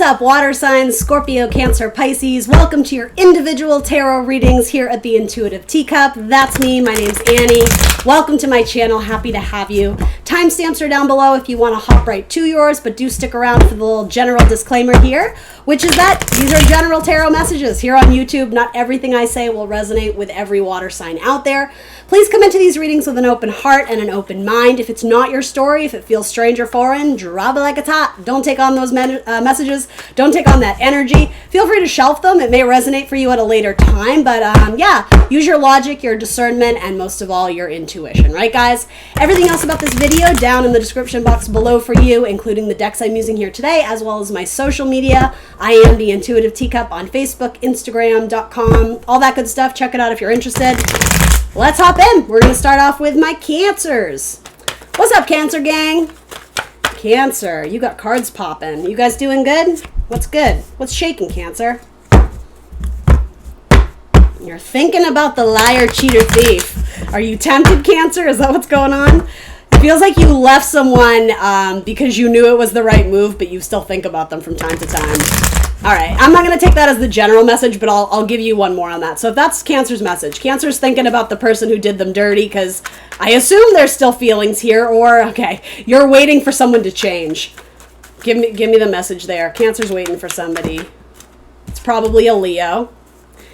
What's up, water signs, Scorpio, Cancer, Pisces? Welcome to your individual tarot readings here at the Intuitive Teacup. That's me. My name's Annie. Welcome to my channel. Happy to have you. Timestamps are down below if you want to hop right to yours, but do stick around for the little general disclaimer here, which is that these are general tarot messages here on YouTube. Not everything I say will resonate with every water sign out there. Please come into these readings with an open heart and an open mind. If it's not your story, if it feels strange or foreign, drop it like it's hot. Don't take on those messages. Don't take on that energy. Feel free to shelf them. It may resonate for you at a later time, but yeah, use your logic, your discernment, and most of all, your intuition, right, guys? Everything else about this video down in the description box below for you, including the decks I'm using here today, as well as my social media. I am the Intuitive Teacup on Facebook, Instagram.com, all that good stuff. Check it out if you're interested. Let's hop in. We're going to start off with my Cancers. What's up, Cancer gang? Cancer, you got cards popping. You guys doing good? What's good? What's shaking, Cancer? You're thinking about the liar, cheater, thief. Are you tempted, Cancer? Is that what's going on? It feels like you left someone because you knew it was the right move, but you still think about them from time to time. All right, I'm not going to take that as the general message, but I'll give you one more on that. So if that's Cancer's message, Cancer's thinking about the person who did them dirty because I assume there's still feelings here, or, okay, you're waiting for someone to change. Give me the message there. Cancer's waiting for somebody. It's probably a Leo.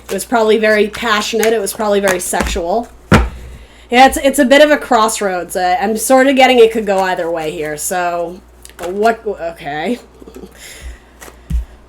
It was probably very passionate. It was probably very sexual. Yeah, it's a bit of a crossroads. I'm sort of getting it could go either way here. So, okay.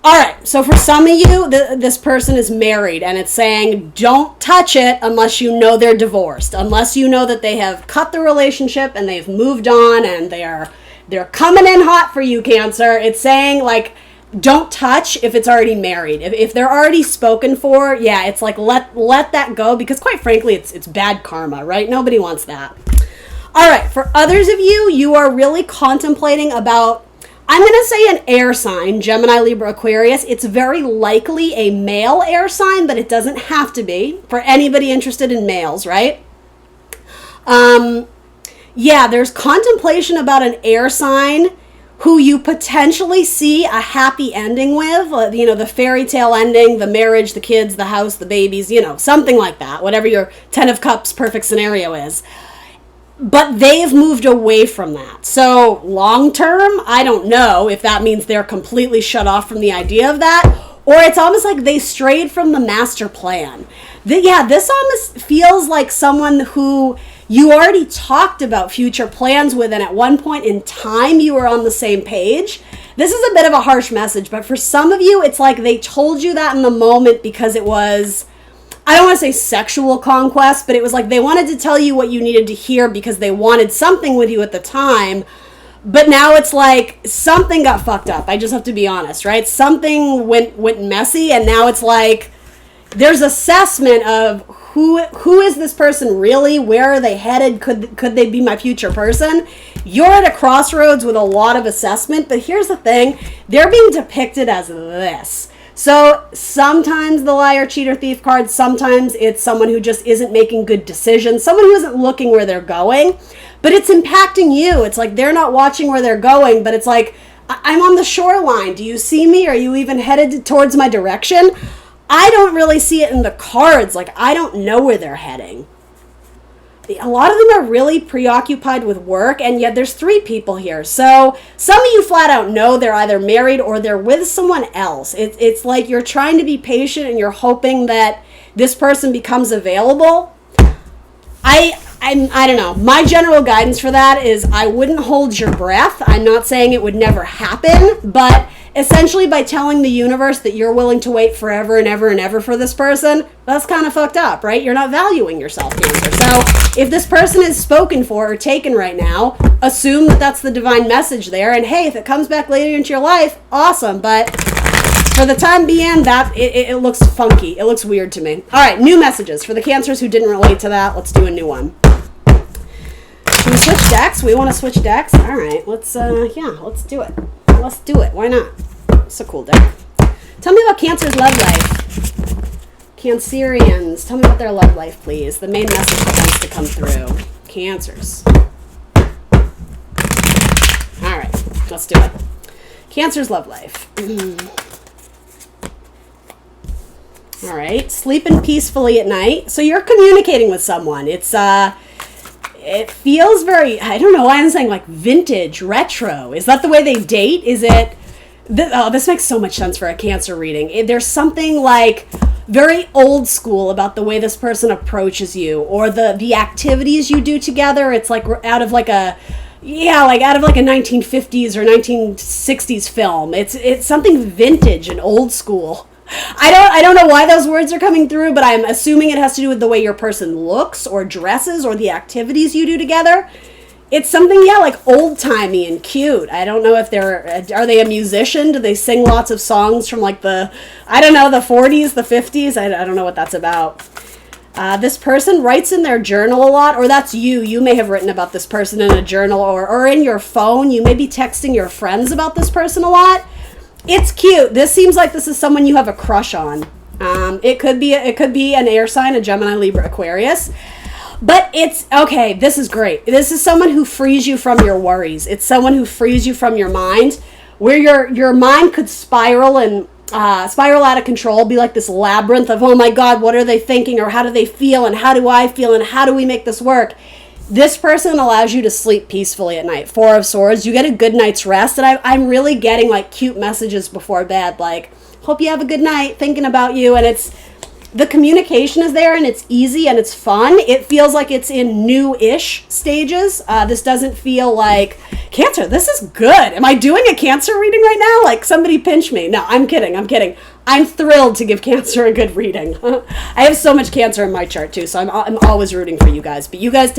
All right, so for some of you, this person is married, and it's saying don't touch it unless you know they're divorced, unless you know that they have cut the relationship and they've moved on and they're coming in hot for you, Cancer. It's saying, like, don't touch if it's already married. If they're already spoken for, yeah, it's like let that go, because quite frankly, it's bad karma, right? Nobody wants that. All right, for others of you, you are really contemplating about, I'm going to say an air sign, Gemini, Libra, Aquarius. It's very likely a male air sign, but it doesn't have to be for anybody interested in males, right? Yeah, there's contemplation about an air sign who you potentially see a happy ending with, you know, the fairy tale ending, the marriage, the kids, the house, the babies, you know, something like that, whatever your 10 of Cups perfect scenario is. But they've moved away from that. So long term, I don't know if that means they're completely shut off from the idea of that, or it's almost like they strayed from the master plan. Yeah, this almost feels like someone who you already talked about future plans with, and at one point in time you were on the same page. This is a bit of a harsh message, but for some of you, it's like they told you that in the moment because it was, I don't want to say sexual conquest, but it was like they wanted to tell you what you needed to hear because they wanted something with you at the time. But now it's like something got fucked up. I just have to be honest, right? Something went messy, and now it's like there's assessment of who is this person really? Where are they headed? Could they be my future person? You're at a crossroads with a lot of assessment, but here's the thing. They're being depicted as this. So sometimes the liar, cheater, thief card, sometimes it's someone who just isn't making good decisions, someone who isn't looking where they're going, but it's impacting you. It's like they're not watching where they're going, but it's like, I'm on the shoreline. Do you see me? Are you even headed towards my direction? I don't really see it in the cards. Like, I don't know where they're heading. A lot of them are really preoccupied with work, and yet there's 3 people here. So some of you flat out know they're either married or they're with someone else. It's like you're trying to be patient and you're hoping that this person becomes available. I don't know. My general guidance for that is I wouldn't hold your breath. I'm not saying it would never happen, but essentially by telling the universe that you're willing to wait forever and ever and ever for this person, that's kind of fucked up, right? You're not valuing yourself, Cancer. So if this person is spoken for or taken right now, assume that that's the divine message there. And hey, if it comes back later into your life, awesome. But for the time being, that it looks funky. It looks weird to me. All right, new messages. For the Cancers who didn't relate to that, let's do a new one. Should we switch decks? We want to switch decks? All right, let's do it. Let's do it. Why not? It's a cool deck. Tell me about Cancer's love life. Cancerians, tell me about their love life, please. The main message that wants to come through. Cancers. All right, let's do it. Cancer's love life. All right, sleeping peacefully at night. So you're communicating with someone. It's it feels very, I don't know why I'm saying like vintage, retro. Is that the way they date? Is it, this makes so much sense for a Cancer reading. There's something like very old school about the way this person approaches you, or the activities you do together. It's like out of like a, out of like a 1950s or 1960s film. It's something vintage and old school. I don't know why those words are coming through, but I'm assuming it has to do with the way your person looks or dresses or the activities you do together. It's something, like old-timey and cute. I don't know if are they a musician? Do they sing lots of songs from like the 40s, the 50s? I don't know what that's about. This person writes in their journal a lot, or that's you. You may have written about this person in a journal or in your phone. You may be texting your friends about this person a lot. It's cute. This seems like this is someone you have a crush on. It could be an air sign, a Gemini, Libra, Aquarius. But it's, okay, this is great. This is someone who frees you from your worries. It's someone who frees you from your mind, where your mind could spiral out of control, be like this labyrinth of, oh my God, what are they thinking, or how do they feel, and how do I feel, and how do we make this work? This person allows you to sleep peacefully at night. 4 of Swords, you get a good night's rest, and I'm really getting like cute messages before bed, like, hope you have a good night, thinking about you, and it's, the communication is there, and it's easy, and it's fun. It feels like it's in new-ish stages. This doesn't feel like, Cancer, this is good. Am I doing a Cancer reading right now? Like, somebody pinch me. No, I'm kidding. I'm thrilled to give Cancer a good reading. I have so much Cancer in my chart, too, so I'm always rooting for you guys. But you guys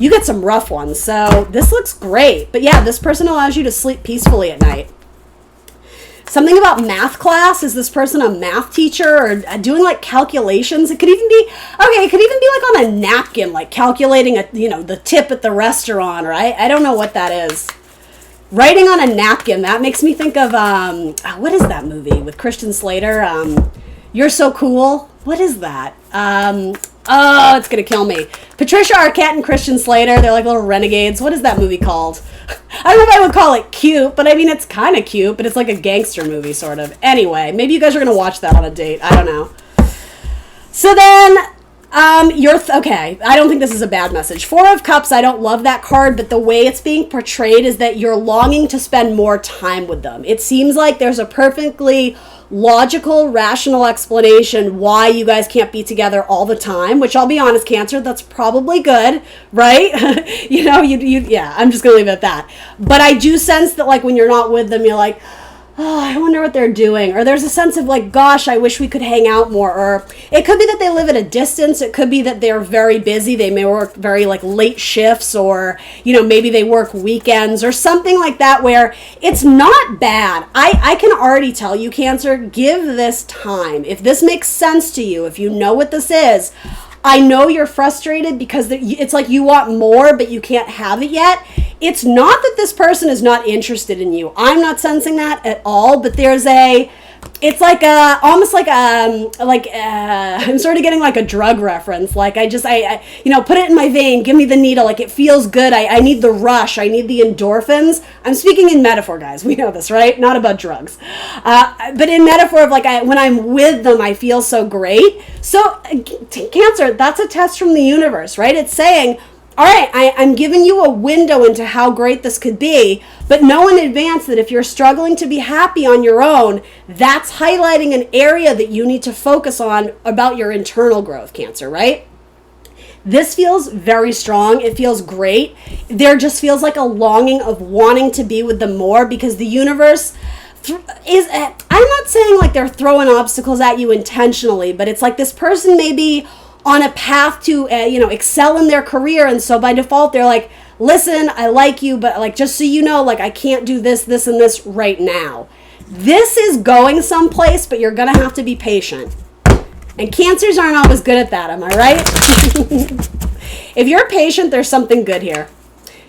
you get some rough ones, so this looks great. But yeah, this person allows you to sleep peacefully at night. Something about math class. Is this person a math teacher or doing like calculations? It could even be like on a napkin, like calculating the tip at the restaurant, or I don't know what that is. Writing on a napkin, that makes me think of, what is that movie with Christian Slater? You're So Cool. What is that? Oh, it's going to kill me. Patricia Arquette and Christian Slater, they're like little renegades. What is that movie called? I don't know if I would call it cute, but I mean, it's kind of cute, but it's like a gangster movie, sort of. Anyway, maybe you guys are going to watch that on a date. I don't know. So then, okay, I don't think this is a bad message. 4 of Cups, I don't love that card, but the way it's being portrayed is that you're longing to spend more time with them. It seems like there's a perfectly logical, rational explanation why you guys can't be together all the time, which I'll be honest, Cancer, that's probably good, right? I'm just gonna leave it at that. But I do sense that like when you're not with them, you're like, oh, I wonder what they're doing. Or there's a sense of like, gosh, I wish we could hang out more. Or it could be that they live at a distance. It could be that they're very busy. They may work very like late shifts, or, maybe they work weekends or something like that, where it's not bad. I can already tell you, Cancer, give this time. If this makes sense to you, if you know what this is, I know you're frustrated because it's like you want more, but you can't have it yet. It's not that this person is not interested in you. I'm not sensing that at all, but it's like almost like I'm sort of getting like a drug reference. Like I put it in my vein, give me the needle. Like it feels good. I need the rush. I need the endorphins. I'm speaking in metaphor, guys. We know this, right? Not about drugs. But in metaphor of like, when I'm with them, I feel so great. So Cancer, that's a test from the universe, right? It's saying, all right, I'm giving you a window into how great this could be, but know in advance that if you're struggling to be happy on your own, that's highlighting an area that you need to focus on about your internal growth, Cancer, right? This feels very strong. It feels great. There just feels like a longing of wanting to be with them more, because the universe I'm not saying like they're throwing obstacles at you intentionally, but it's like this person may be on a path to, excel in their career. And so by default, they're like, listen, I like you, but like, just so you know, like I can't do this, this, and this right now. This is going someplace, but you're going to have to be patient. And Cancers aren't always good at that. Am I right? If you're patient, there's something good here.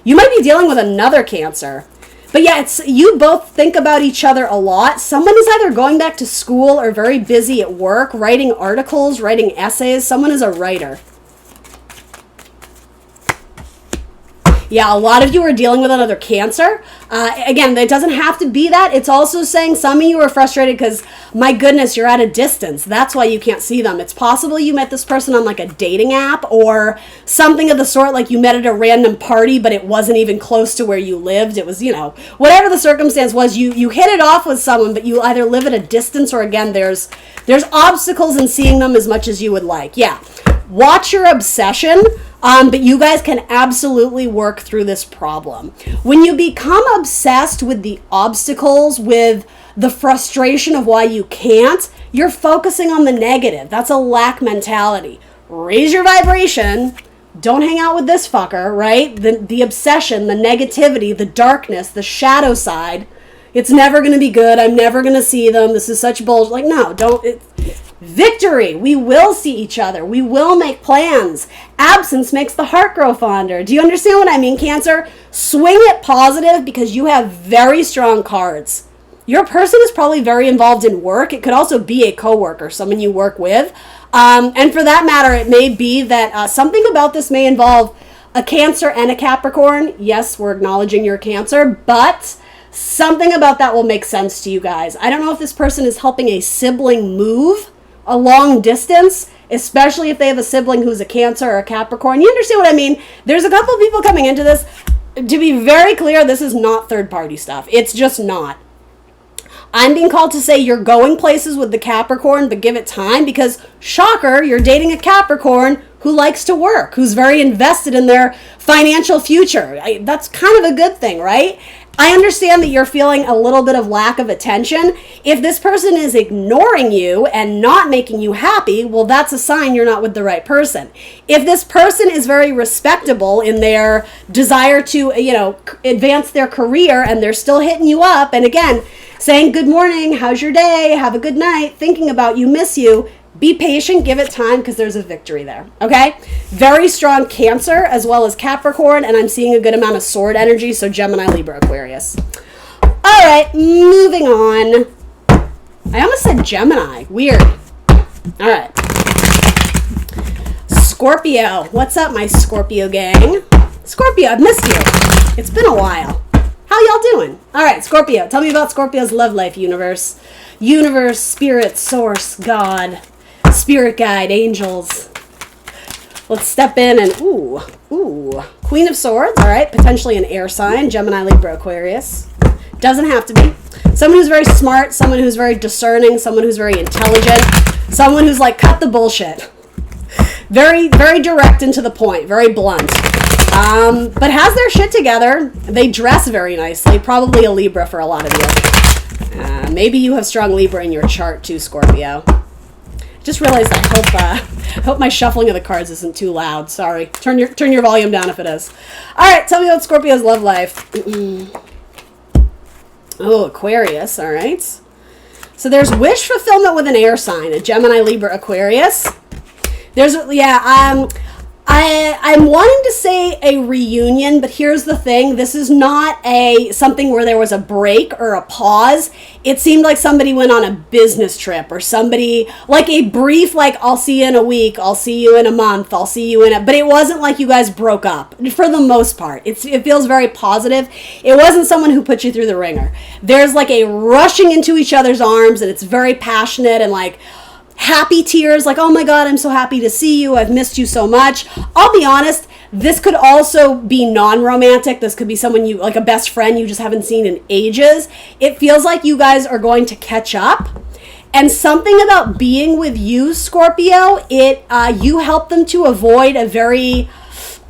You might be dealing with another Cancer. But yeah, you both think about each other a lot. Someone is either going back to school or very busy at work, writing articles, writing essays. Someone is a writer. Yeah, a lot of you are dealing with another Cancer. Again, it doesn't have to be that. It's also saying some of you are frustrated because, my goodness, you're at a distance. That's why you can't see them. It's possible you met this person on like a dating app or something of the sort, like you met at a random party, but it wasn't even close to where you lived. It was, whatever the circumstance was, you hit it off with someone, but you either live at a distance or, again, there's obstacles in seeing them as much as you would like. Yeah. Watch your obsession. But you guys can absolutely work through this problem. When you become obsessed with the obstacles, with the frustration of why you can't, you're focusing on the negative. That's a lack mentality. Raise your vibration. Don't hang out with this fucker, right? The obsession, the negativity, the darkness, the shadow side. It's never going to be good. I'm never going to see them. This is such bullshit. Like, no, don't. Victory. We will see each other. We will make plans. Absence makes the heart grow fonder. Do you understand what I mean, Cancer? Swing it positive because you have very strong cards. Your person is probably very involved in work. It could also be a coworker, someone you work with. And for that matter, it may be that something about this may involve a Cancer and a Capricorn. Yes, we're acknowledging you're Cancer, but something about that will make sense to you guys. I don't know if this person is helping a sibling move a long distance, especially if they have a sibling who's a Cancer or a Capricorn. You understand what I mean? There's a couple of people coming into this. To be very clear, this is not third-party stuff. It's just not. I'm being called to say you're going places with the Capricorn, but give it time because, shocker, you're dating a Capricorn who likes to work, who's very invested in their financial future. That's kind of a good thing, right? I understand that you're feeling a little bit of lack of attention. If this person is ignoring you and not making you happy, well, that's a sign you're not with the right person. If this person is very respectable in their desire to, advance their career and they're still hitting you up, and again, saying, good morning, how's your day, have a good night, thinking about you, miss you, be patient, give it time because there's a victory there, okay? Very strong Cancer as well as Capricorn, and I'm seeing a good amount of sword energy, so Gemini, Libra, Aquarius. All right, moving on. I almost said Gemini. Weird. All right. Scorpio. What's up, my Scorpio gang? Scorpio, I've missed you. It's been a while. How y'all doing? All right, Scorpio. Tell me about Scorpio's love life, universe. Universe, spirit, source, God, spirit guide, angels. Let's step in and, ooh. Queen of Swords, all right. Potentially an air sign, Gemini, Libra, Aquarius. Doesn't have to be. Someone who's very smart, someone who's very discerning, someone who's very intelligent, someone who's like, cut the bullshit. Very, very direct and to the point, very blunt. But has their shit together. They dress very nicely. Probably a Libra for a lot of you. Maybe you have strong Libra in your chart too, Scorpio. Just realized I hope my shuffling of the cards isn't too loud. Sorry. Turn your volume down if it is. All right, tell me about Scorpio's love life. Oh, Aquarius. All right. So there's wish fulfillment with an air sign, a Gemini, Libra, Aquarius. I'm wanting to say a reunion, but here's the thing. This is not something where there was a break or a pause. It seemed like somebody went on a business trip or somebody, like a brief, like, I'll see you in a week, I'll see you in a month, I'll see you but it wasn't like you guys broke up for the most part. It feels very positive. It wasn't someone who put you through the ringer. There's like a rushing into each other's arms and it's very passionate and like, happy tears, like, oh my God, I'm so happy to see you. I've missed you so much. I'll be honest, this could also be non-romantic. This could be someone you, like a best friend you just haven't seen in ages. It feels like you guys are going to catch up. And something about being with you, Scorpio, you help them to avoid a very,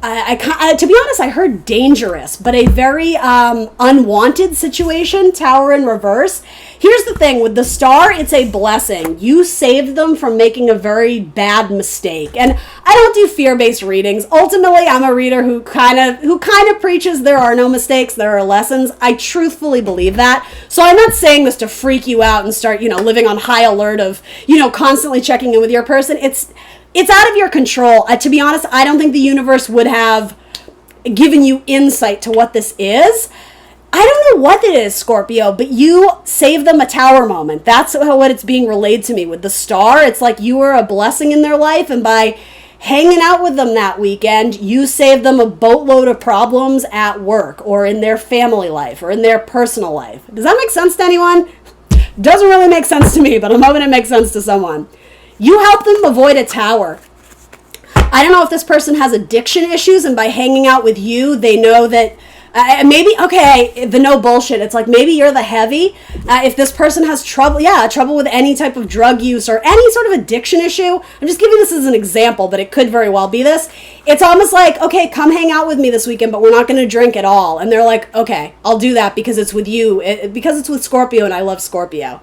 to be honest, I heard dangerous, but a very unwanted situation, Tower in reverse. Here's the thing, with the Star, it's a blessing. You saved them from making a very bad mistake. And I don't do fear-based readings. Ultimately, I'm a reader who kind of preaches there are no mistakes, there are lessons. I truthfully believe that. So I'm not saying this to freak you out and start, living on high alert of, constantly checking in with your person. It's out of your control. To be honest, I don't think the universe would have given you insight to what this is. I don't know what it is, Scorpio, but you saved them a tower moment. That's what it's being relayed to me with the Star. It's like you were a blessing in their life, and by hanging out with them that weekend, you save them a boatload of problems at work or in their family life or in their personal life. Does that make sense to anyone? Doesn't really make sense to me, but I'm hoping it makes sense to someone. You help them avoid a tower. I don't know if this person has addiction issues, and by hanging out with you, they know that maybe, okay, the no bullshit. It's like maybe you're the heavy. If this person has trouble with any type of drug use or any sort of addiction issue, I'm just giving this as an example, but it could very well be this. It's almost like, okay, come hang out with me this weekend, but we're not going to drink at all. And they're like, okay, I'll do that because it's with you, because it's with Scorpio, and I love Scorpio.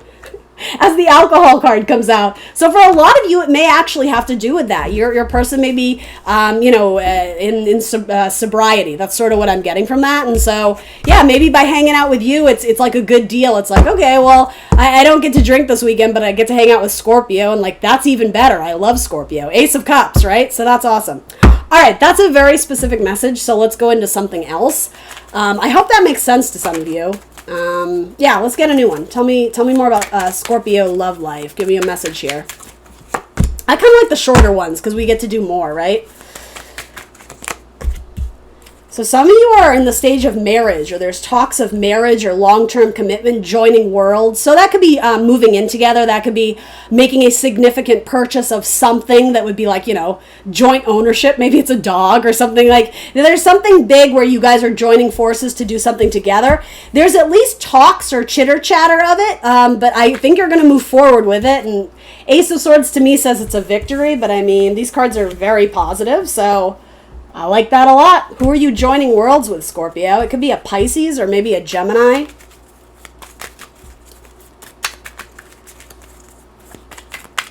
As the alcohol card comes out. So for a lot of you, it may actually have to do with that. Your person may be, in sobriety. That's sort of what I'm getting from that. And so, yeah, maybe by hanging out with you, it's like a good deal. It's like, okay, well, I don't get to drink this weekend, but I get to hang out with Scorpio, and like, that's even better. I love Scorpio. Ace of Cups, right? So that's awesome. All right, that's a very specific message. So let's go into something else. I hope that makes sense to some of you. Yeah, let's get a new one. Tell me more about Scorpio love life. Give me a message here. I kind of like the shorter ones because we get to do more, right? So some of you are in the stage of marriage, or there's talks of marriage or long-term commitment, joining worlds. So that could be moving in together. That could be making a significant purchase of something that would be like, joint ownership. Maybe it's a dog or something. Like, there's something big where you guys are joining forces to do something together. There's at least talks or chitter-chatter of it, but I think you're going to move forward with it. And Ace of Swords to me says it's a victory, but I mean, these cards are very positive, so I like that a lot. Who are you joining worlds with, Scorpio? It could be a Pisces or maybe a Gemini.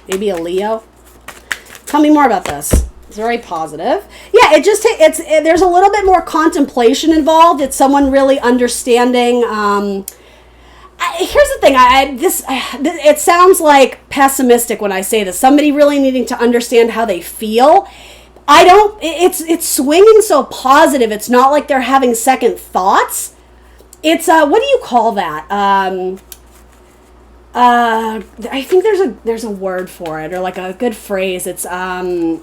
Maybe a Leo. Tell me more about this. It's very positive. Yeah, there's a little bit more contemplation involved. It's someone really understanding. Here's the thing. It sounds like pessimistic when I say this. Somebody really needing to understand how they feel. It's swinging so positive. It's not like they're having second thoughts. It's, what do you call that? I think there's a word for it, or like a good phrase. It's, God,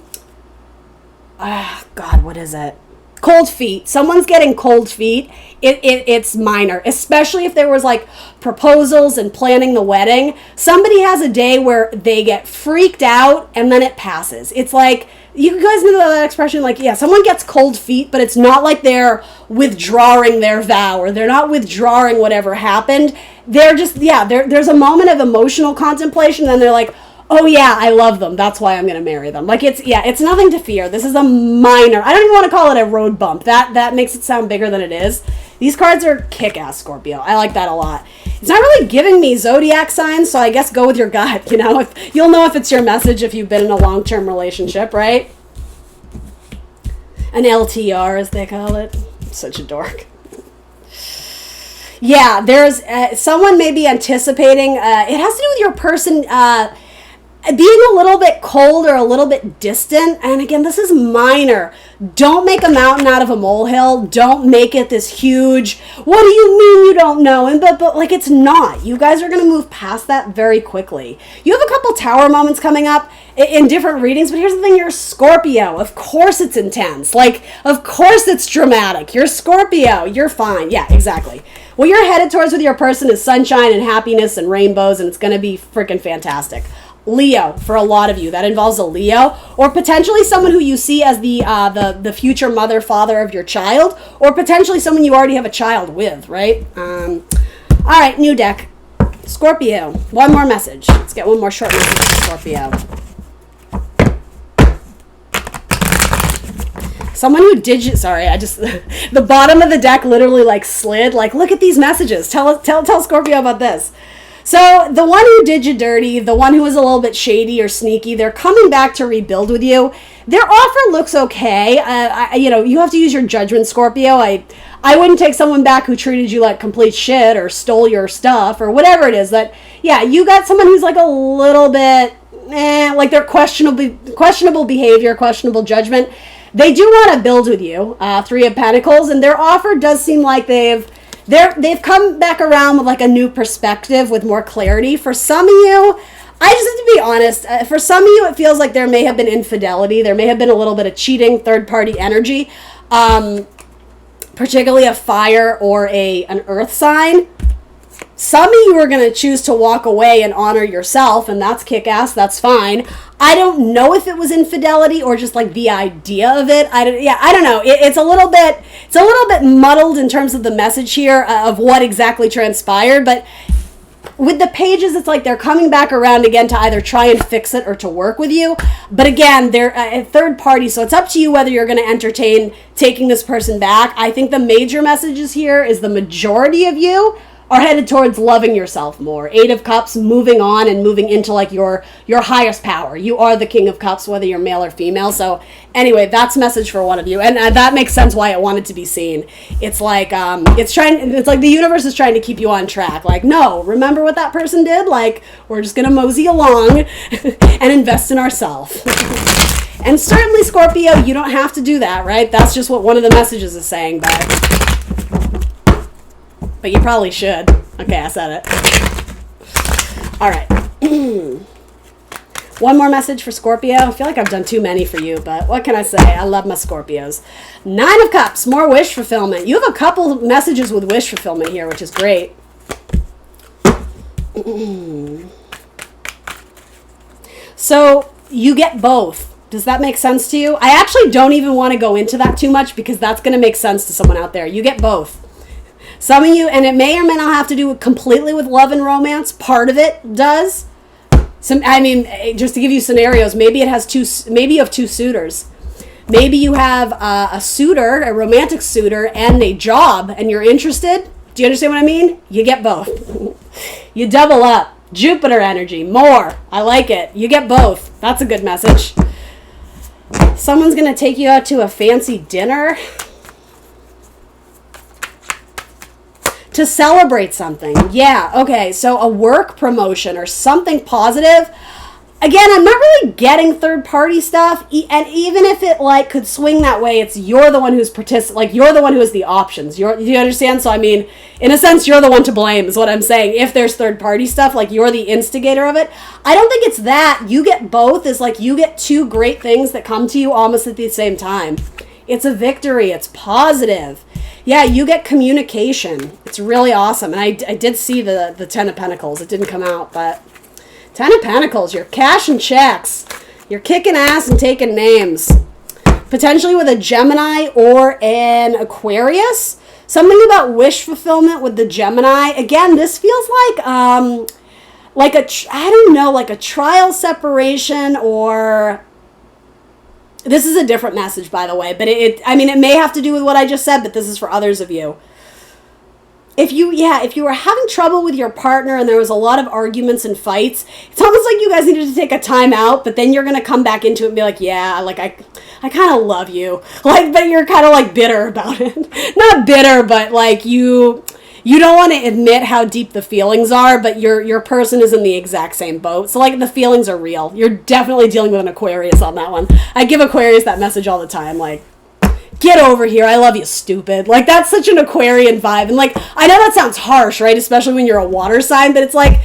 what is it? Cold feet. Someone's getting cold feet. It's minor, especially if there was like proposals and planning the wedding. Somebody has a day where they get freaked out and then it passes. It's like, you guys know that expression, like, yeah, someone gets cold feet, but it's not like they're withdrawing their vow or they're not withdrawing whatever happened. They're just, there's a moment of emotional contemplation, and then they're like, oh yeah, I love them. That's why I'm going to marry them. Like, it's nothing to fear. This is a minor, I don't even want to call it a road bump. That makes it sound bigger than it is. These cards are kick-ass, Scorpio. I like that a lot. It's not really giving me zodiac signs, so I guess go with your gut. You'll know if it's your message if you've been in a long-term relationship, right? An LTR, as they call it. Such a dork. Yeah, there's someone may be anticipating. It has to do with your person being a little bit cold or a little bit distant. And again, this is minor. Don't make a mountain out of a molehill. Don't make it this huge, what do you mean you don't know? And but like, it's not. You guys are going to move past that very quickly. You have a couple tower moments coming up in different readings, but here's the thing, you're Scorpio. Of course it's intense. Like, of course it's dramatic. You're Scorpio. You're fine. Yeah, exactly. What you're headed towards with your person is sunshine and happiness and rainbows, and it's going to be freaking fantastic. Leo, for a lot of you, that involves a Leo, or potentially someone who you see as the future mother, father of your child, or potentially someone you already have a child with, right? All right, new deck. Scorpio, one more message. Let's get one more short message for Scorpio. Someone who the bottom of the deck literally like slid. Like, look at these messages. Tell Scorpio about this. So the one who did you dirty, the one who was a little bit shady or sneaky, they're coming back to rebuild with you. Their offer looks okay. You have to use your judgment, Scorpio. I wouldn't take someone back who treated you like complete shit or stole your stuff or whatever it is. That, yeah, you got someone who's like a little bit, like they're questionable behavior, questionable judgment. They do want to build with you, Three of Pentacles, and their offer does seem like they've come back around with like a new perspective with more clarity. For some of you, I just have to be honest. For some of you, it feels like there may have been infidelity. There may have been a little bit of cheating, third-party energy, particularly a fire or an earth sign. Some of you are going to choose to walk away and honor yourself, and that's kick-ass. That's fine. I don't know if it was infidelity or just like the idea of it. I don't know. It's a little bit muddled in terms of the message here of what exactly transpired, but with the pages, it's like they're coming back around again to either try and fix it or to work with you. But again, they're a third party, so it's up to you whether you're going to entertain taking this person back. I think the major messages here is the majority of you are headed towards loving yourself more. 8 of Cups, moving on and moving into like your highest power. You are the King of Cups, whether you're male or female. So anyway, that's message for one of you, and that makes sense why it wanted to be seen. It's like it's like the universe is trying to keep you on track. Like, no, remember what that person did? Like, we're just gonna mosey along and invest in ourselves. And certainly, Scorpio, you don't have to do that, right? That's just what one of the messages is saying, but you probably should. Okay, I said it. All right. One more message for Scorpio. I feel like I've done too many for you, but what can I say? I love my Scorpios. 9 of Cups, more wish fulfillment. You have a couple messages with wish fulfillment here, which is great. So you get both. Does that make sense to you? I actually don't even want to go into that too much because that's going to make sense to someone out there. You get both. Some of you, and it may or may not have to do completely with love and romance. Part of it does. Just to give you scenarios, maybe you have 2 suitors. Maybe you have a suitor, a romantic suitor, and a job, and you're interested. Do you understand what I mean? You get both. You double up. Jupiter energy, more. I like it. You get both. That's a good message. Someone's going to take you out to a fancy dinner to celebrate something. Yeah, okay, so a work promotion or something positive. Again, I'm not really getting third-party stuff, and even if it like could swing that way, it's you're the one who's you're the one who has the options. Do you understand? So I mean, in a sense, you're the one to blame is what I'm saying. If there's third-party stuff, like you're the instigator of it. I don't think it's that. You get both. Is like you get 2 great things that come to you almost at the same time. It's a victory. It's positive. Yeah, you get communication. It's really awesome. And I did see the 10 of Pentacles. It didn't come out, but 10 of Pentacles, you're cashing checks. You're kicking ass and taking names. Potentially with a Gemini or an Aquarius. Something about wish fulfillment with the Gemini. Again, this feels like a trial separation or... This is a different message, by the way, but it may have to do with what I just said, but this is for others of you. If you were having trouble with your partner and there was a lot of arguments and fights, it's almost like you guys needed to take a time out, but then you're going to come back into it and be like, yeah, like I kind of love you. Like, but you're kind of like bitter about it. Not bitter, but like you don't want to admit how deep the feelings are, but your person is in the exact same boat. So, like, the feelings are real. You're definitely dealing with an Aquarius on that one. I give Aquarius that message all the time, like, get over here. I love you, stupid. Like, that's such an Aquarian vibe. And, like, I know that sounds harsh, right? Especially when you're a water sign, but it's like,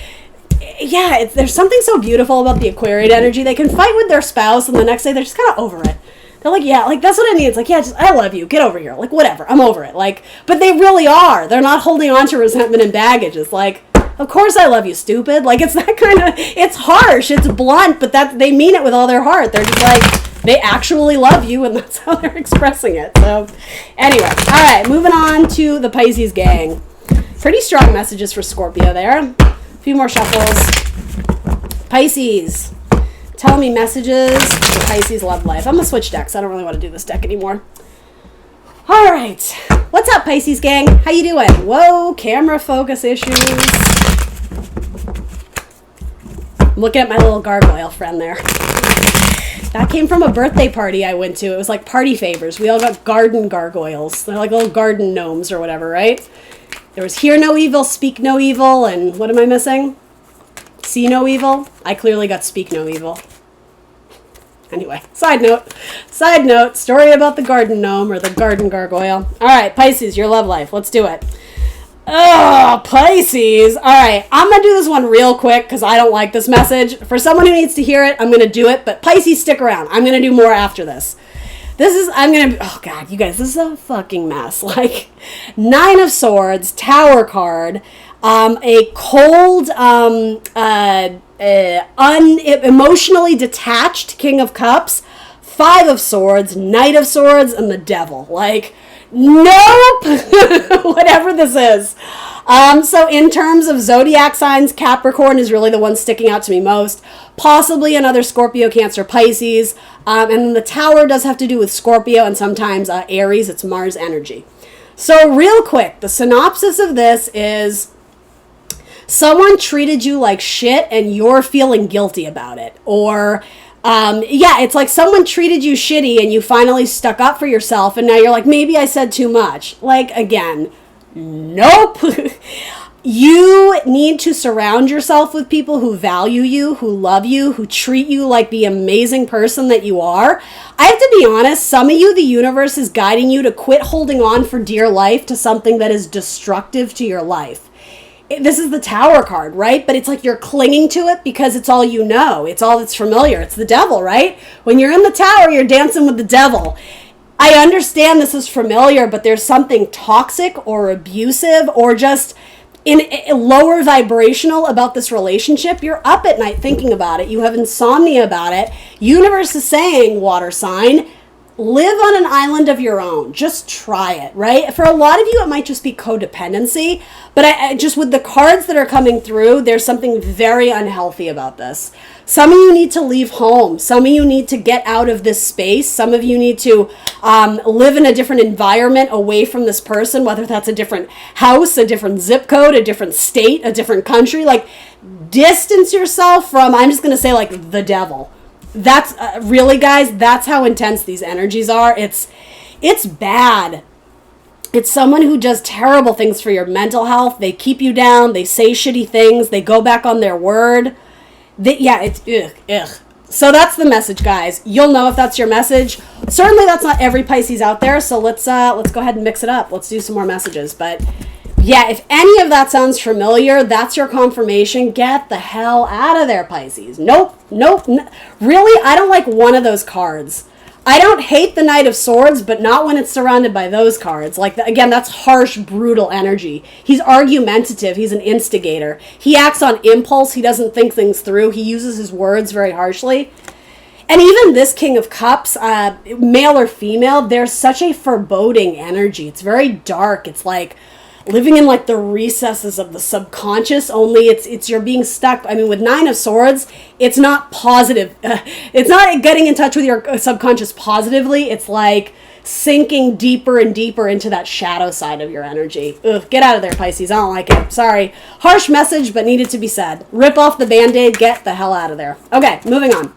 yeah, there's something so beautiful about the Aquarian energy. They can fight with their spouse, and the next day they're just kind of over it. They're like, yeah, like, that's what I mean. It's like, yeah, I love you. Get over here. Like, whatever. I'm over it. Like, but they really are. They're not holding on to resentment and baggage. It's like, of course I love you, stupid. Like, it's that kind of, it's harsh. It's blunt, but they mean it with all their heart. They're just like, they actually love you, and that's how they're expressing it. So, anyway. All right, moving on to the Pisces gang. Pretty strong messages for Scorpio there. A few more shuffles. Pisces. Tell me messages for Pisces love life. I'm going to switch decks. I don't really want to do this deck anymore. All right. What's up, Pisces gang? How you doing? Whoa, camera focus issues. I'm looking at my little gargoyle friend there. That came from a birthday party I went to. It was like party favors. We all got garden gargoyles. They're like little garden gnomes or whatever, right? There was hear no evil, speak no evil, and what am I missing? See no evil. I clearly got speak no evil. Anyway, side note, story about the garden gnome or the garden gargoyle. All right, Pisces, your love life. Let's do it. Oh, Pisces. All right, I'm going to do this one real quick because I don't like this message. For someone who needs to hear it, I'm going to do it. But Pisces, stick around. I'm going to do more after this. Oh, God, you guys, this is a fucking mess. Like, Nine of Swords, Tower card, a cold, emotionally detached King of Cups, Five of Swords, Knight of Swords, and the Devil. Like, nope! Whatever this is. So in terms of zodiac signs, Capricorn is really the one sticking out to me most. Possibly another Scorpio, Cancer, Pisces. And then the Tower does have to do with Scorpio and sometimes Aries. It's Mars energy. So real quick, the synopsis of this is someone treated you like shit and you're feeling guilty about it. Or it's like someone treated you shitty and you finally stuck up for yourself and now you're like, maybe I said too much. Like, again, nope. You need to surround yourself with people who value you, who love you, who treat you like the amazing person that you are. I have to be honest, some of you, the universe is guiding you to quit holding on for dear life to something that is destructive to your life. This is the Tower card, right? But it's like you're clinging to it because it's all you know. It's all that's familiar. It's the devil, right? When you're in the tower, you're dancing with the devil. I understand this is familiar, but there's something toxic or abusive or just in lower vibrational about this relationship. You're up at night thinking about it. You have insomnia about it. Universe is saying, water sign, live on an island of your own. Just try it, right? For a lot of you, it might just be codependency. But I just with the cards that are coming through, there's something very unhealthy about this. Some of you need to leave home. Some of you need to get out of this space. Some of you need to live in a different environment away from this person, whether that's a different house, a different zip code, a different state, a different country. Like, distance yourself from, I'm just going to say, like, the devil. That's really, guys, that's how intense these energies are. It's bad. It's someone who does terrible things for your mental health. They keep you down. They say shitty things. They go back on their word. It's ugh. So that's the message, guys. You'll know if that's your message. Certainly that's not every Pisces out there. So let's go ahead and mix it up. Let's do some more messages. But yeah, if any of that sounds familiar, that's your confirmation. Get the hell out of there, Pisces. Nope. Really, I don't like one of those cards. I don't hate the Knight of Swords, but not when it's surrounded by those cards. Like, again, that's harsh, brutal energy. He's argumentative. He's an instigator. He acts on impulse. He doesn't think things through. He uses his words very harshly. And even this King of Cups, male or female, there's such a foreboding energy. It's very dark. It's like living in like the recesses of the subconscious, only it's you're being stuck. I mean, with Nine of Swords, it's not positive. It's not getting in touch with your subconscious positively. It's like sinking deeper and deeper into that shadow side of your energy. Ugh, get out of there, Pisces. I don't like it. Sorry. Harsh message, but needed to be said. Rip off the Band-Aid. Get the hell out of there. Okay, moving on.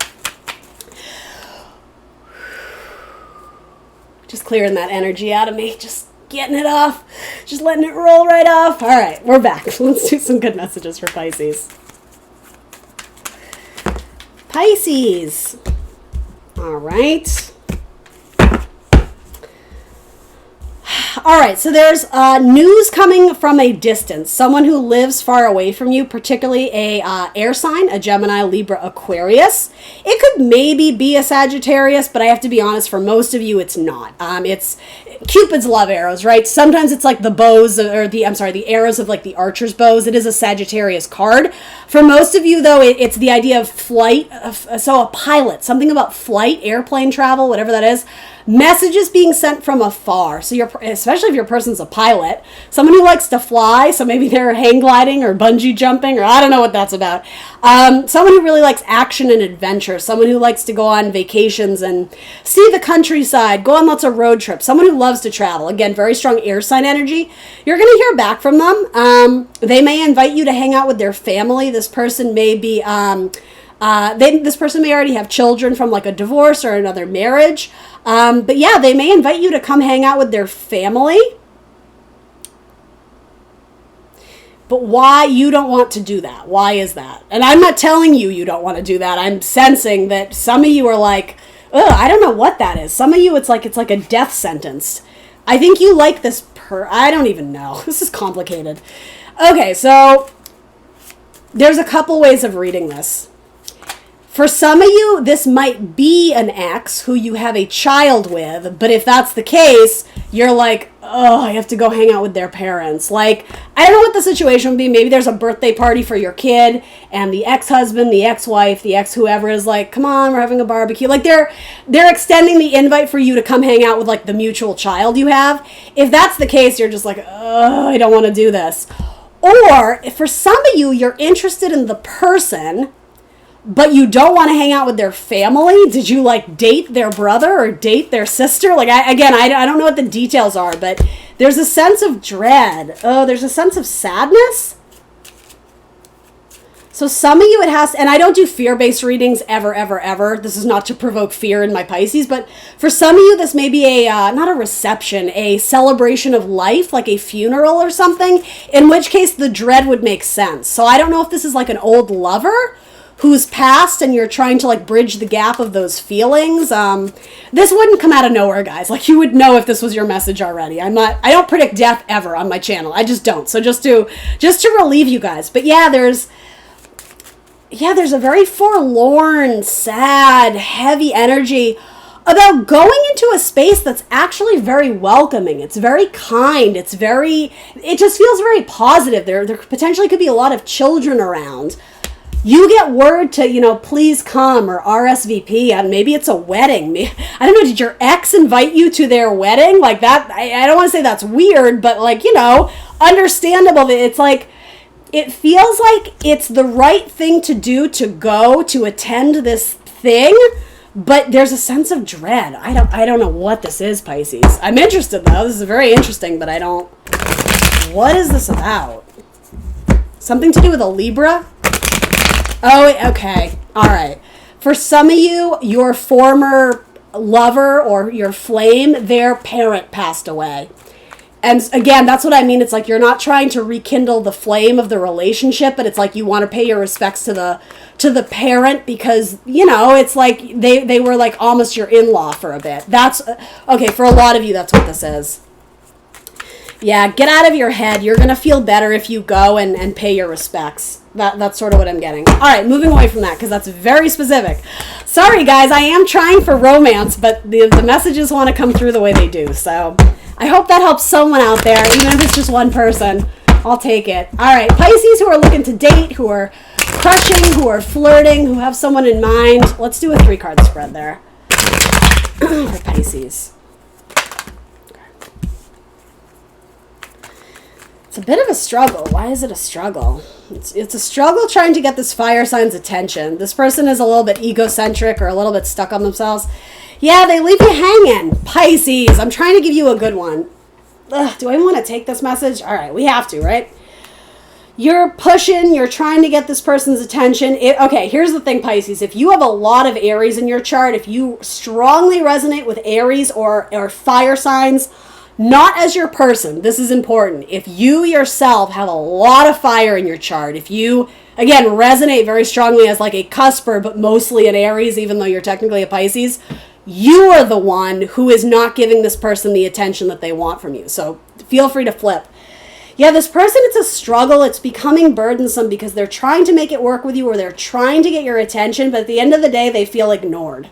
Just clearing that energy out of me. Just getting it off. Just letting it roll right off. All right, we're back. Let's do some good messages for Pisces. Pisces. All right. All right, so there's news coming from a distance. Someone who lives far away from you, particularly a air sign, a Gemini, Libra, Aquarius. It could maybe be a Sagittarius, but I have to be honest, for most of you, it's not. It's Cupid's love arrows, right? Sometimes it's like the bows, or the arrows of like the archer's bows. It is a Sagittarius card. For most of you, though, it's the idea of flight. So a pilot, something about flight, airplane travel, whatever that is. Messages being sent from afar. So especially if your person's a pilot, someone who likes to fly, so maybe they're hang gliding or bungee jumping, or I don't know what that's about. Someone who really likes action and adventure, someone who likes to go on vacations and see the countryside, go on lots of road trips, someone who loves to travel. Again, very strong air sign energy. You're going to hear back from them. They may invite you to hang out with their family. This person may be... this person may already have children from like a divorce or another marriage. But yeah, they may invite you to come hang out with their family. But why you don't want to do that? Why is that? And I'm not telling you don't want to do that. I'm sensing that some of you are like, oh, I don't know what that is. Some of you, it's like a death sentence. I think you like this I don't even know. This is complicated. Okay, so there's a couple ways of reading this. For some of you, this might be an ex who you have a child with, but if that's the case, you're like, oh, I have to go hang out with their parents. Like, I don't know what the situation would be. Maybe there's a birthday party for your kid, and the ex-husband, the ex-wife, the ex-whoever is like, come on, we're having a barbecue. Like, they're extending the invite for you to come hang out with, like, the mutual child you have. If that's the case, you're just like, oh, I don't want to do this. Or, if for some of you, you're interested in the person, but you don't want to hang out with their family. Did you like date their brother or date their sister? Like, I don't know what the details are, but there's a sense of dread. Oh, there's a sense of sadness. So some of you, it has, and I don't do fear-based readings ever, ever, ever. This is not to provoke fear in my Pisces, but for some of you, this may be not a reception, a celebration of life, like a funeral or something, in which case the dread would make sense. So I don't know if this is like an old lover who's passed and you're trying to like bridge the gap of those feelings. This wouldn't come out of nowhere, guys. Like, you would know if this was your message already. I don't predict death ever on my channel. I just don't. So just to relieve you guys. But yeah, there's a very forlorn, sad, heavy energy about going into a space that's actually very welcoming. It's very kind. It just feels very positive. There potentially could be a lot of children around. You get word to, please come, or RSVP, and maybe it's a wedding. I don't know, did your ex invite you to their wedding? Like that, I don't want to say that's weird, but like, understandable. It's like, it feels like it's the right thing to do to go to attend this thing, but there's a sense of dread. I don't know what this is, Pisces. I'm interested though. This is very interesting, but what is this about? Something to do with a Libra? Oh, okay. All right. For some of you, your former lover or your flame, their parent passed away. And again, that's what I mean. It's like you're not trying to rekindle the flame of the relationship, but it's like you want to pay your respects to the parent because, it's like they were like almost your in-law for a bit. That's, okay, for a lot of you, that's what this is. Yeah, get out of your head. You're going to feel better if you go and pay your respects. That's sort of what I'm getting. All right, moving away from that because that's very specific. Sorry, guys, I am trying for romance, but the messages want to come through the way they do. So I hope that helps someone out there, even if it's just one person. I'll take it. All right, Pisces who are looking to date, who are crushing, who are flirting, who have someone in mind. Let's do a 3-card spread there for Pisces. It's a bit of a struggle. Why is it a struggle? It's a struggle trying to get this fire sign's attention. This person is a little bit egocentric or a little bit stuck on themselves. Yeah, they leave you hanging. Pisces, I'm trying to give you a good one. Ugh, do I want to take this message? All right, we have to, right? You're pushing, you're trying to get this person's attention. Okay, here's the thing, Pisces. If you have a lot of Aries in your chart, if you strongly resonate with Aries or fire signs, not as your person, this is important. If you yourself have a lot of fire in your chart, if you, again, resonate very strongly as like a cusper, but mostly an Aries, even though you're technically a Pisces, you are the one who is not giving this person the attention that they want from you. So feel free to flip. Yeah, this person, it's a struggle. It's becoming burdensome because they're trying to make it work with you or they're trying to get your attention, but at the end of the day, they feel ignored.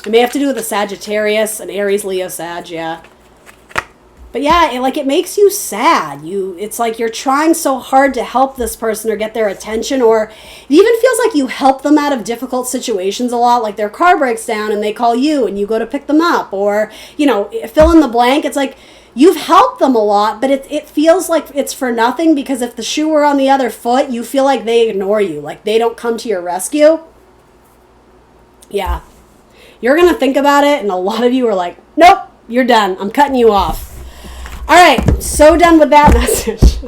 It may have to do with a Sagittarius, an Aries, Leo, Sag, yeah. But yeah, it makes you sad. It's like you're trying so hard to help this person or get their attention, or it even feels like you help them out of difficult situations a lot, like their car breaks down and they call you and you go to pick them up, or, fill in the blank. It's like you've helped them a lot, but it feels like it's for nothing because if the shoe were on the other foot, you feel like they ignore you, like they don't come to your rescue. Yeah. You're going to think about it, and a lot of you are like, nope, you're done. I'm cutting you off. All right, so done with that message.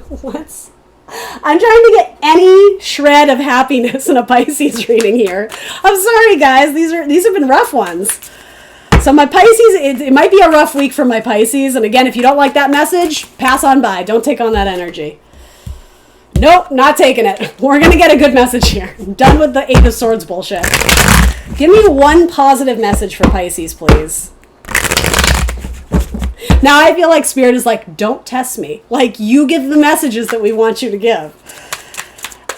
I'm trying to get any shred of happiness in a Pisces reading here. I'm sorry, guys. These have been rough ones. So my Pisces, it might be a rough week for my Pisces. And again, if you don't like that message, pass on by. Don't take on that energy. Nope, not taking it. We're going to get a good message here. I'm done with the 8 of Swords bullshit. Give me one positive message for Pisces, please. Now I feel like Spirit is like, don't test me. Like, you give the messages that we want you to give.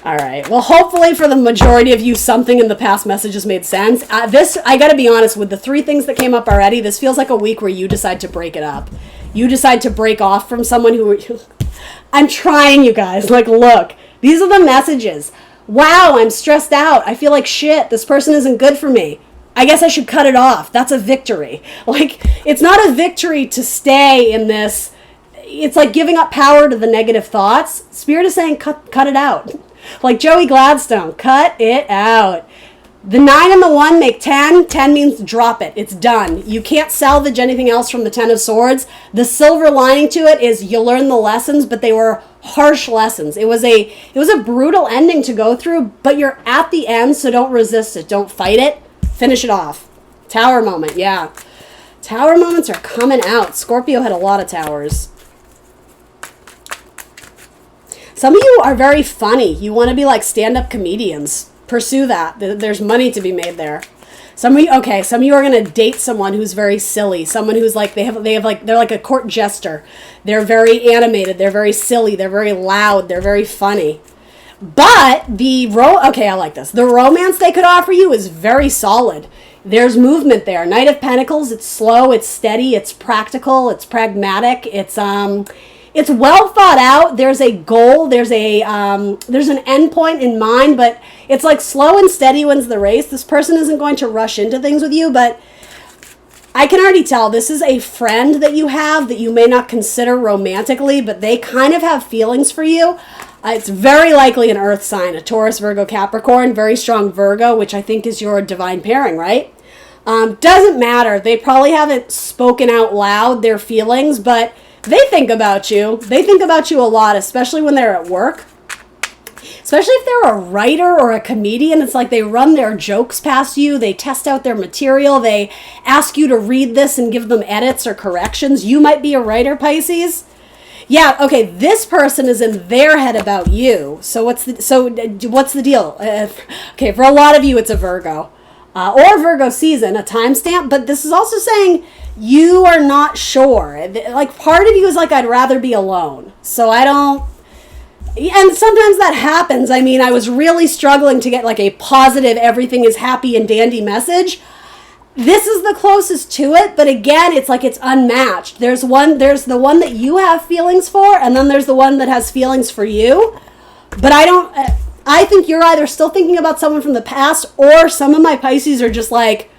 All right. Well, hopefully for the majority of you, something in the past messages made sense. I got to be honest, with the 3 things that came up already, this feels like a week where you decide to break it up. You decide to break off from someone who... I'm trying, you guys. Like, look, these are the messages. Wow, I'm stressed out. I feel like shit. This person isn't good for me. I guess I should cut it off. That's a victory. Like, it's not a victory to stay in this. It's like giving up power to the negative thoughts. Spirit is saying, cut it out. Like Joey Gladstone, cut it out. The 9 and the 1 make 10. 10 means drop it. It's done. You can't salvage anything else from the 10 of Swords. The silver lining to it is you learn the lessons, but they were harsh lessons. It was a brutal ending to go through, but you're at the end, so don't resist it. Don't fight it. Finish it off. Tower moment, yeah. Tower moments are coming out. Scorpio had a lot of towers. Some of you are very funny. You want to be like stand-up comedians. Pursue that. There's money to be made there. Some of you are going to date someone who's very silly. Someone who's like, they're like a court jester. They're very animated. They're very silly. They're very loud. They're very funny. But I like this. The romance they could offer you is very solid. There's movement there. Knight of Pentacles, it's slow, it's steady, it's practical, it's pragmatic, it's well thought out. There's a goal, there's an end point in mind, but it's like slow and steady wins the race. This person isn't going to rush into things with you, but I can already tell this is a friend that you have that you may not consider romantically, but they kind of have feelings for you. It's very likely an earth sign, a Taurus, Virgo, Capricorn, very strong Virgo, which I think is your divine pairing, right? Doesn't matter. They probably haven't spoken out loud their feelings, but they think about you. They think about you a lot, especially when they're at work. Especially if they're a writer or a comedian, it's like they run their jokes past you. They test out their material. They ask you to read this and give them edits or corrections. You might be a writer, Pisces. Yeah, okay, this person is in their head about you. So what's the deal? Okay, for a lot of you, it's a Virgo. Or Virgo season, a timestamp. But this is also saying you are not sure. Like, part of you is like, I'd rather be alone. So I don't... And sometimes that happens. I mean, I was really struggling to get like a positive, everything is happy and dandy message. This is the closest to it, but again, it's like it's unmatched. There's the one that you have feelings for, and then there's the one that has feelings for you. But I think you're either still thinking about someone from the past, or some of my Pisces are just like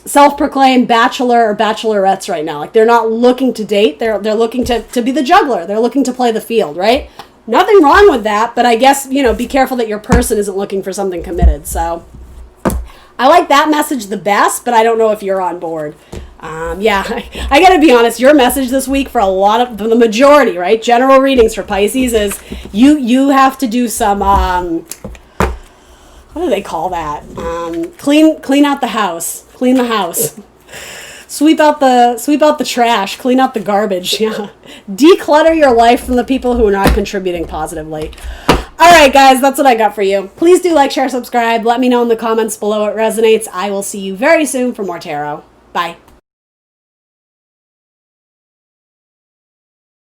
self-proclaimed bachelor or bachelorettes right now. Like, they're not looking to date. They're looking to be the juggler. They're looking to play the field, right? Nothing wrong with that, but I guess, be careful that your person isn't looking for something committed. So I like that message the best, but I don't know if you're on board. I got to be honest, your message this week for the majority, right? General readings for Pisces is you have to do some, what do they call that? Clean out the house. Clean the house. Sweep out the trash, clean out the garbage. Yeah. Declutter your life from the people who are not contributing positively. All right, guys, that's what I got for you. Please do like, share, subscribe. Let me know in the comments below it resonates. I will see you very soon for more tarot. Bye.